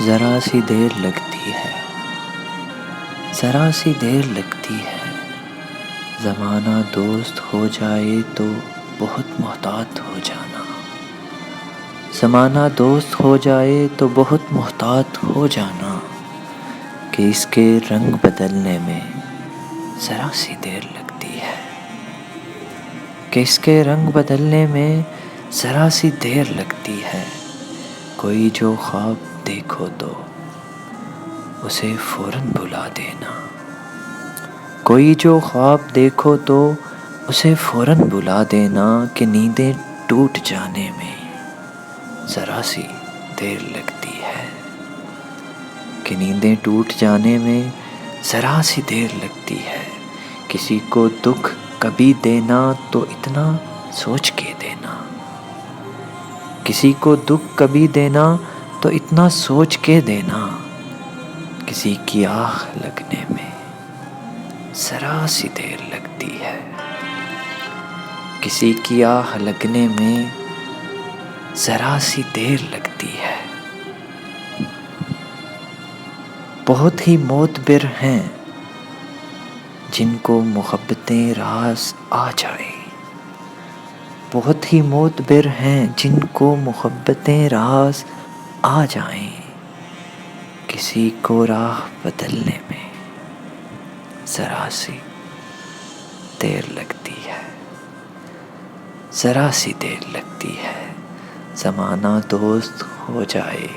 ذرا سی دیر لگتی ہے، ذرا سی دیر لگتی ہے، زمانہ دوست ہو جائے تو بہت محتاط ہو جانا، زمانہ دوست ہو جائے تو بہت محتاط ہو جانا، کہ اس کے رنگ بدلنے میں ذرا سی دیر لگتی ہے، کہ اس کے رنگ بدلنے میں ذرا سی دیر لگتی ہے۔ کوئی جو خواب دیکھو تو اسے فوراً بھلا دینا، کوئی جو خواب دیکھو تو اسے فوراً بھلا دینا، کہ نیندیں ٹوٹ جانے میں ذرا سی دیر لگتی ہے، کہ نیندیں ٹوٹ جانے میں ذرا سی دیر لگتی ہے۔ کسی کو دکھ کبھی دینا تو اتنا سوچ کے دینا، کسی کو دکھ کبھی دینا تو اتنا سوچ کے دینا، کسی کی آہ لگنے میں ذرا سی دیر لگتی ہے، کسی کی آہ لگنے میں ذرا سی دیر لگتی ہے۔ بہت ہی معتبر ہیں جن کو محبتیں راز آ جائیں، بہت ہی معتبر ہیں جن کو محبتیں راز آ جائیں، کسی کو راہ بدلنے میں ذرا سی دیر لگتی ہے، ذرا سی دیر لگتی ہے۔ زمانہ دوست ہو جائے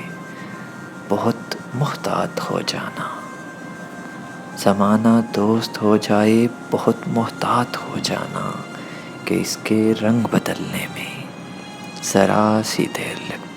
بہت محتاط ہو جانا، زمانہ دوست ہو جائے بہت محتاط ہو جانا، کہ اس کے رنگ بدلنے میں ذرا سی دیر لگتی ہے۔